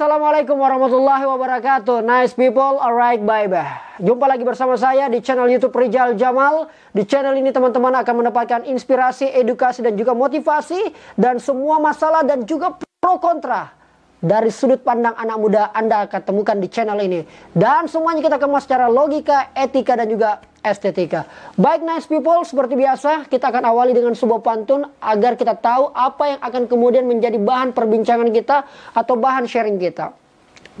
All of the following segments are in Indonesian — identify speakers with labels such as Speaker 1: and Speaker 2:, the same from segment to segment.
Speaker 1: Assalamualaikum warahmatullahi wabarakatuh. Nice people, alright, bye-bye. Jumpa lagi bersama saya di channel YouTube Rizal Jamal. Di channel ini teman-teman akan mendapatkan inspirasi, edukasi, dan juga motivasi. Dan semua masalah dan juga pro kontra dari sudut pandang anak muda Anda akan temukan di channel ini. Dan semuanya kita kemas secara logika, etika, dan juga estetika. Baik nice people, seperti biasa kita akan awali dengan sebuah pantun agar kita tahu apa yang akan kemudian menjadi bahan perbincangan kita atau bahan sharing kita.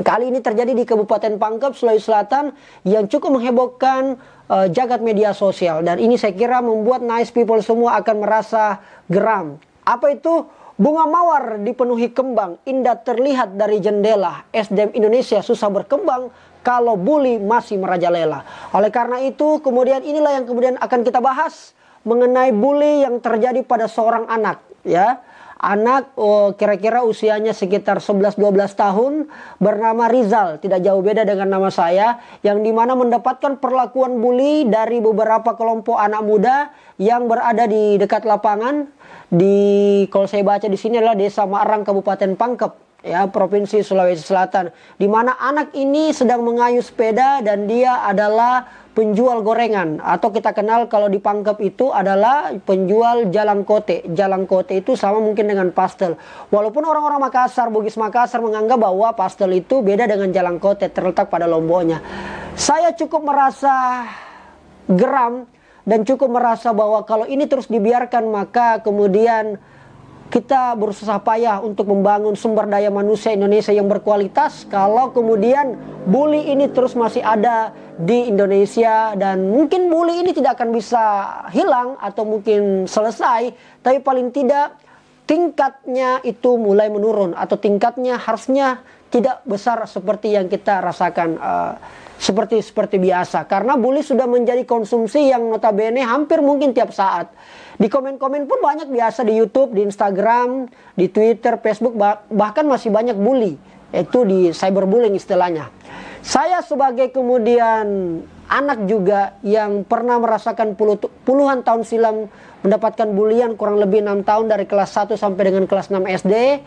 Speaker 1: Kali ini terjadi di Kabupaten Pangkep, Sulawesi Selatan yang cukup menghebohkan jagat media sosial. Dan ini saya kira membuat nice people semua akan merasa geram. Apa itu? Bunga mawar dipenuhi kembang, indah terlihat dari jendela. SDM Indonesia susah berkembang kalau bully masih merajalela. Oleh karena itu, kemudian inilah yang kemudian akan kita bahas mengenai bully yang terjadi pada seorang anak, ya. Anak kira-kira usianya sekitar 11-12 tahun, bernama Rizal, tidak jauh beda dengan nama saya, yang dimana mendapatkan perlakuan bully dari beberapa kelompok anak muda yang berada di dekat lapangan. Kalau saya baca di sini adalah Desa Marang, Kabupaten Pangkep, ya, Provinsi Sulawesi Selatan, di mana anak ini sedang mengayuh sepeda dan dia adalah penjual gorengan, atau kita kenal kalau di Pangkep itu adalah penjual jalang kote. Jalang kote itu sama mungkin dengan pastel. Walaupun orang-orang Makassar, Bugis Makassar menganggap bahwa pastel itu beda dengan jalang kote, terletak pada Lomboknya. Saya cukup merasa geram dan cukup merasa bahwa kalau ini terus dibiarkan maka kemudian kita berusaha payah untuk membangun sumber daya manusia Indonesia yang berkualitas. Kalau kemudian bully ini terus masih ada di Indonesia, dan mungkin bully ini tidak akan bisa hilang atau mungkin selesai, tapi paling tidak tingkatnya itu mulai menurun, atau tingkatnya harusnya tidak besar seperti yang kita rasakan seperti biasa. Karena bully sudah menjadi konsumsi yang notabene hampir mungkin tiap saat. Di komen-komen pun banyak biasa di YouTube, di Instagram, di Twitter, Facebook, bahkan masih banyak bully. Itu di cyberbullying istilahnya. Saya sebagai kemudian anak juga yang pernah merasakan puluhan tahun silam mendapatkan bulian kurang lebih 6 tahun dari kelas 1 sampai dengan kelas 6 SD.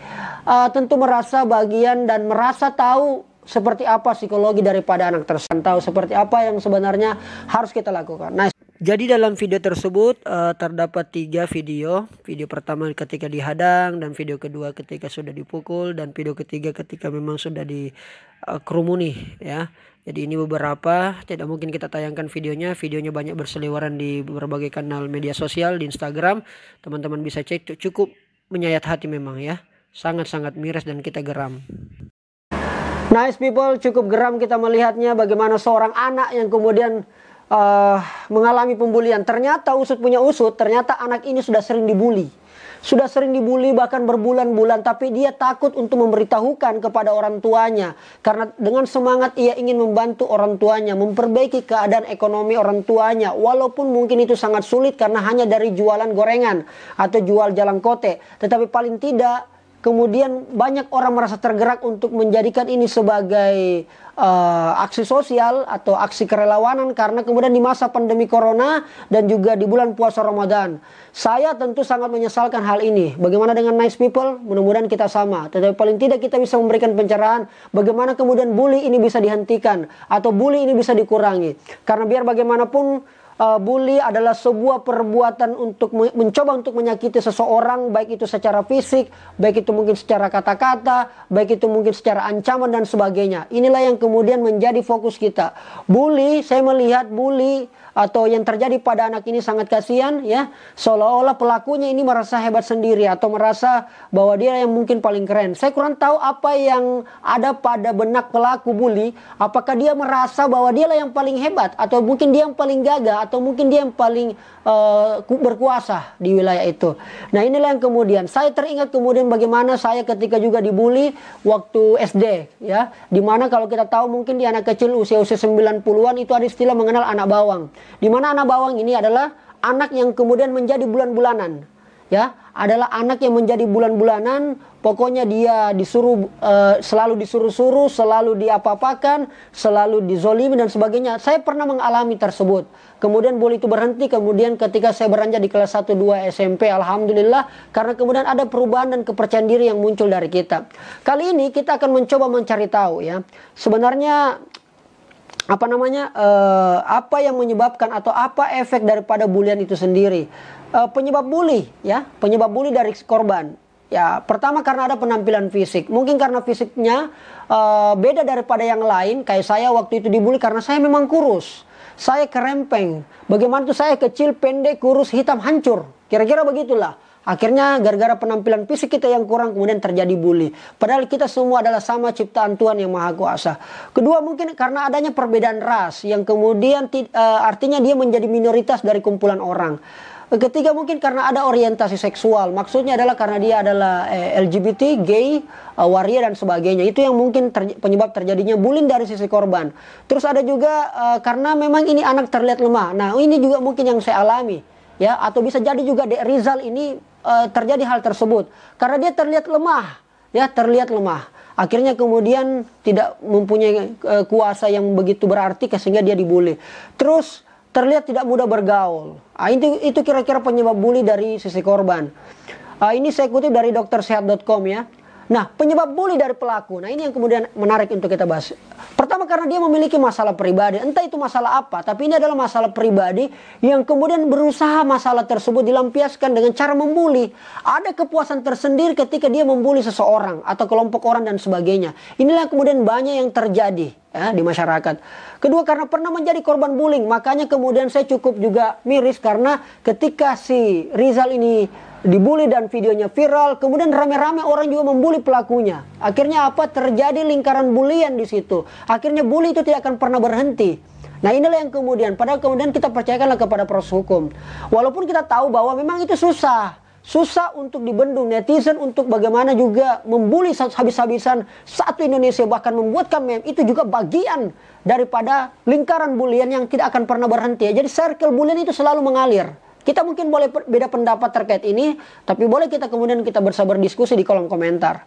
Speaker 1: Tentu merasa bagian dan merasa tahu seperti apa psikologi daripada anak tersebut, tahu seperti apa yang sebenarnya harus kita lakukan. Nah, jadi dalam video tersebut terdapat 3 video. Video pertama ketika dihadang, dan video kedua ketika sudah dipukul, dan video ketiga ketika memang sudah dikerumuni, ya. Jadi ini beberapa, tidak mungkin kita tayangkan videonya. Videonya banyak berseliweran di berbagai kanal media sosial, di Instagram. Teman-teman bisa cek, cukup menyayat hati memang, ya. Sangat-sangat miris dan kita geram. Nice people, cukup geram kita melihatnya bagaimana seorang anak yang kemudian mengalami pembulian. Ternyata usut punya usut, ternyata anak ini sudah sering dibully. Sudah sering dibully bahkan berbulan-bulan, tapi dia takut untuk memberitahukan kepada orang tuanya. Karena dengan semangat ia ingin membantu orang tuanya, memperbaiki keadaan ekonomi orang tuanya. Walaupun mungkin itu sangat sulit karena hanya dari jualan gorengan atau jual jalang kote. Tetapi paling tidak kemudian banyak orang merasa tergerak untuk menjadikan ini sebagai aksi sosial atau aksi kerelawanan, karena kemudian di masa pandemi corona dan juga di bulan puasa Ramadan. Saya tentu sangat menyesalkan hal ini. Bagaimana dengan nice people? Mudah-mudahan kita sama. Tetapi paling tidak kita bisa memberikan pencerahan bagaimana kemudian bully ini bisa dihentikan atau bully ini bisa dikurangi. Karena biar bagaimanapun bully adalah sebuah perbuatan untuk mencoba untuk menyakiti seseorang, baik itu secara fisik, baik itu mungkin secara kata-kata, baik itu mungkin secara ancaman dan sebagainya. Inilah yang kemudian menjadi fokus kita. Bully, saya melihat bully atau yang terjadi pada anak ini sangat kasihan, ya. Seolah-olah pelakunya ini merasa hebat sendiri atau merasa bahwa dia yang mungkin paling keren. Saya kurang tahu apa yang ada pada benak pelaku bully. Apakah dia merasa bahwa dialah yang paling hebat, atau mungkin dia yang paling gagah, atau mungkin dia yang paling berkuasa di wilayah itu. Nah, inilah yang kemudian saya teringat kemudian bagaimana saya ketika juga dibully waktu SD, ya. Dimana kalau kita tahu mungkin di anak kecil usia-usia 90-an itu ada istilah mengenal anak bawang. Dimana anak bawang ini adalah anak yang kemudian menjadi bulan-bulanan. ya, adalah anak yang menjadi bulan-bulanan. Pokoknya dia disuruh selalu disuruh-suruh, selalu diapa-apakan, selalu dizolimi dan sebagainya. Saya pernah mengalami tersebut. Kemudian bully itu berhenti. Kemudian ketika saya beranjak di kelas 1-2 SMP, alhamdulillah, karena kemudian ada perubahan dan kepercayaan diri yang muncul dari kita. Kali ini kita akan mencoba mencari tahu, ya, sebenarnya apa yang menyebabkan atau apa efek daripada bulian itu sendiri. Penyebab bully, ya, penyebab bully dari korban. Ya, pertama karena ada penampilan fisik. Mungkin karena fisiknya beda daripada yang lain. Kayak saya waktu itu dibully karena saya memang kurus. Saya kerempeng. Bagaimana tuh saya kecil, pendek, kurus, hitam, hancur. Kira-kira begitulah. Akhirnya gara-gara penampilan fisik kita yang kurang kemudian terjadi bully. Padahal kita semua adalah sama ciptaan Tuhan yang Maha Kuasa. Kedua mungkin karena adanya perbedaan ras yang kemudian artinya dia menjadi minoritas dari kumpulan orang. Ketiga mungkin karena ada orientasi seksual. Maksudnya adalah karena dia adalah LGBT, gay, waria dan sebagainya. Itu yang mungkin penyebab terjadinya bullying dari sisi korban. Terus ada juga karena memang ini anak terlihat lemah. Nah, ini juga mungkin yang saya alami, ya, atau bisa jadi juga Dek Rizal ini terjadi hal tersebut karena dia terlihat lemah, ya, terlihat lemah. Akhirnya kemudian tidak mempunyai kuasa yang begitu berarti sehingga dia dibully. Terus terlihat tidak mudah bergaul. Itu kira-kira penyebab bully dari sisi korban. Ini saya kutip dari doktersehat.com, ya. Nah, penyebab bully dari pelaku. Nah, ini yang kemudian menarik untuk kita bahas. Pertama karena dia memiliki masalah pribadi. Entah itu masalah apa, tapi ini adalah masalah pribadi yang kemudian berusaha masalah tersebut dilampiaskan dengan cara membuli. Ada kepuasan tersendiri ketika dia membuli seseorang atau kelompok orang dan sebagainya. Inilah kemudian banyak yang terjadi, ya, di masyarakat. Kedua karena pernah menjadi korban bullying. Makanya kemudian saya cukup juga miris karena ketika si Rizal ini dibully dan videonya viral, kemudian rame-rame orang juga membuli pelakunya. Akhirnya apa? Terjadi lingkaran bulian di situ. Akhirnya bully itu tidak akan pernah berhenti. Nah, inilah yang kemudian, padahal kemudian kita percayakanlah kepada proses hukum. Walaupun kita tahu bahwa memang itu susah untuk dibendung netizen untuk bagaimana juga membuli habis-habisan satu Indonesia, bahkan membuatkan meme. Itu juga bagian daripada lingkaran bulian yang tidak akan pernah berhenti. Jadi circle bulian itu selalu mengalir. Kita mungkin boleh beda pendapat terkait ini, tapi boleh kita kemudian kita bersabar diskusi di kolom komentar.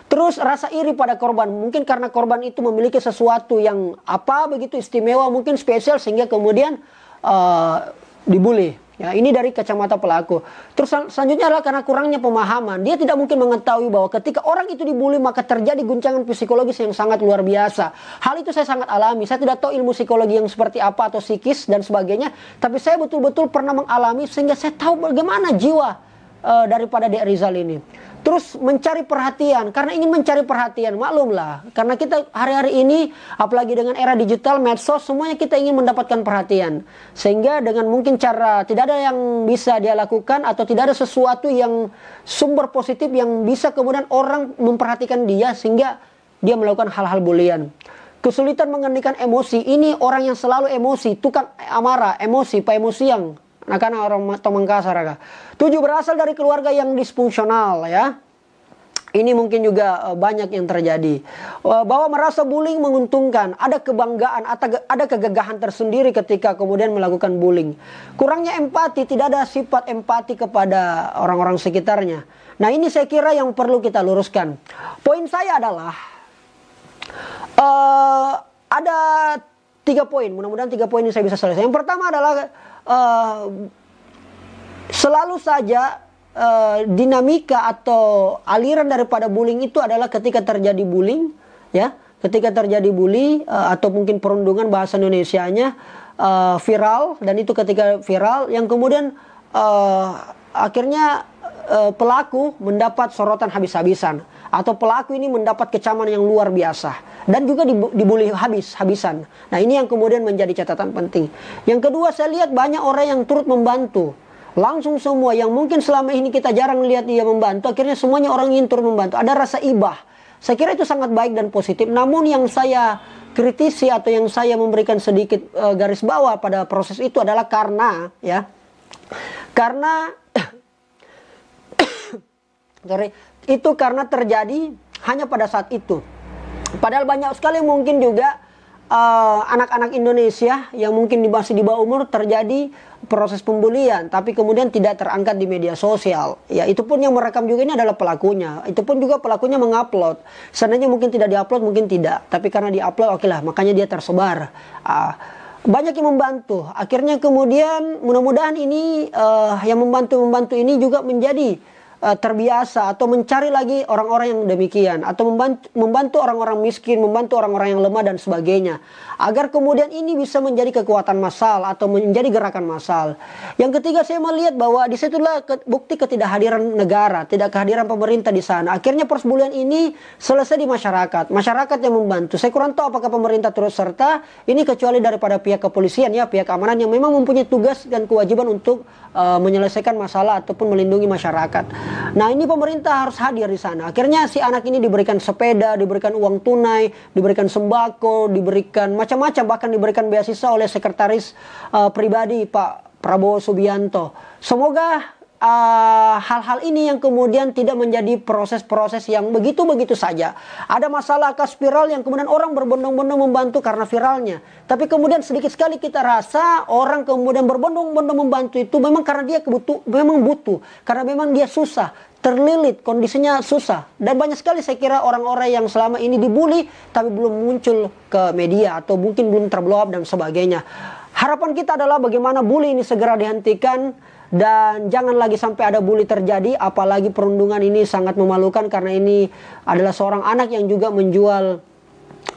Speaker 1: Terus rasa iri pada korban, mungkin karena korban itu memiliki sesuatu yang begitu istimewa, mungkin spesial sehingga kemudian dibully. Ya, ini dari kacamata pelaku. Terus selanjutnya adalah karena kurangnya pemahaman. Dia tidak mungkin mengetahui bahwa ketika orang itu dibully maka terjadi guncangan psikologis yang sangat luar biasa. Hal itu saya sangat alami. Saya tidak tahu ilmu psikologi yang seperti apa atau psikis dan sebagainya. Tapi saya betul-betul pernah mengalami sehingga saya tahu bagaimana jiwa daripada Dek Rizal ini. Terus mencari perhatian, karena ingin mencari perhatian, maklumlah. Karena kita hari-hari ini, apalagi dengan era digital, medsos, semuanya kita ingin mendapatkan perhatian. Sehingga dengan mungkin cara, tidak ada yang bisa dia lakukan, atau tidak ada sesuatu yang sumber positif yang bisa kemudian orang memperhatikan dia, sehingga dia melakukan hal-hal bulian. Kesulitan mengendalikan emosi, ini orang yang selalu emosi, tukang amarah, emosi, paemosian. Nah, karena orang Tomang kasar. 7 berasal dari keluarga yang disfungsional, ya. Ini mungkin juga banyak yang terjadi. Bahwa merasa bullying menguntungkan, ada kebanggaan, ada kegagahan tersendiri ketika kemudian melakukan bullying. Kurangnya empati, tidak ada sifat empati kepada orang-orang sekitarnya. Nah, ini saya kira yang perlu kita luruskan. Poin saya adalah ada 3 poin. Mudah-mudahan 3 poin ini saya bisa selesai. Yang pertama adalah selalu saja dinamika atau aliran daripada bullying itu adalah ketika terjadi bullying, ya, ketika terjadi bully atau mungkin perundungan bahasa Indonesianya viral, dan itu ketika viral yang kemudian akhirnya pelaku mendapat sorotan habis-habisan atau pelaku ini mendapat kecaman yang luar biasa dan juga dibully habis-habisan. Nah, ini yang kemudian menjadi catatan penting. Yang kedua, saya lihat banyak orang yang turut membantu. Langsung semua yang mungkin selama ini kita jarang lihat dia membantu, akhirnya semuanya orang ingin turut membantu. Ada rasa ibah. Saya kira itu sangat baik dan positif. Namun yang saya kritisi atau yang saya memberikan sedikit garis bawah pada proses itu adalah karena itu karena terjadi hanya pada saat itu. Padahal banyak sekali mungkin juga anak-anak Indonesia yang mungkin masih di bawah umur terjadi proses pembulian, tapi kemudian tidak terangkat di media sosial. Ya, itu pun yang merekam juga ini adalah pelakunya. Itu pun juga pelakunya mengupload. Seandainya mungkin tidak diupload, mungkin tidak. Tapi karena diupload, oke lah, makanya dia tersebar. Banyak yang membantu. Akhirnya kemudian mudah-mudahan ini yang membantu ini juga menjadi terbiasa atau mencari lagi orang-orang yang demikian, atau membantu orang-orang miskin, membantu orang-orang yang lemah dan sebagainya, agar kemudian ini bisa menjadi kekuatan massal atau menjadi gerakan massal. Yang ketiga, saya melihat bahwa disitulah bukti ketidakhadiran negara, tidak kehadiran pemerintah di sana. Akhirnya persembunyian ini selesai di masyarakat yang membantu. Saya kurang tahu apakah pemerintah turut serta ini, kecuali daripada pihak kepolisian, ya, pihak keamanan yang memang mempunyai tugas dan kewajiban untuk menyelesaikan masalah ataupun melindungi masyarakat. Nah, ini pemerintah harus hadir di sana. Akhirnya si anak ini diberikan sepeda, diberikan uang tunai, diberikan sembako, diberikan macam-macam, bahkan diberikan beasiswa oleh sekretaris pribadi Pak Prabowo Subianto. Semoga hal-hal ini yang kemudian tidak menjadi proses-proses yang begitu-begitu saja. Ada masalah akan spiral yang kemudian orang berbondong-bondong membantu karena viralnya. Tapi kemudian sedikit sekali kita rasa orang kemudian berbondong-bondong membantu itu memang karena dia memang butuh. Karena memang dia susah, terlilit, kondisinya susah. Dan banyak sekali saya kira orang-orang yang selama ini dibully tapi belum muncul ke media atau mungkin belum terblow up dan sebagainya. Harapan kita adalah bagaimana bully ini segera dihentikan dan jangan lagi sampai ada bully terjadi. Apalagi perundungan ini sangat memalukan karena ini adalah seorang anak yang juga menjual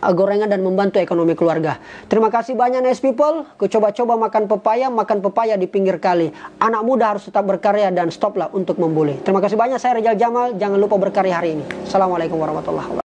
Speaker 1: gorengan dan membantu ekonomi keluarga. Terima kasih banyak nice people. Ku coba-coba makan pepaya di pinggir kali. Anak muda harus tetap berkarya dan stoplah untuk membuli. Terima kasih banyak, saya Rizal Jamal. Jangan lupa berkarya hari ini. Assalamualaikum warahmatullahi wabarakatuh.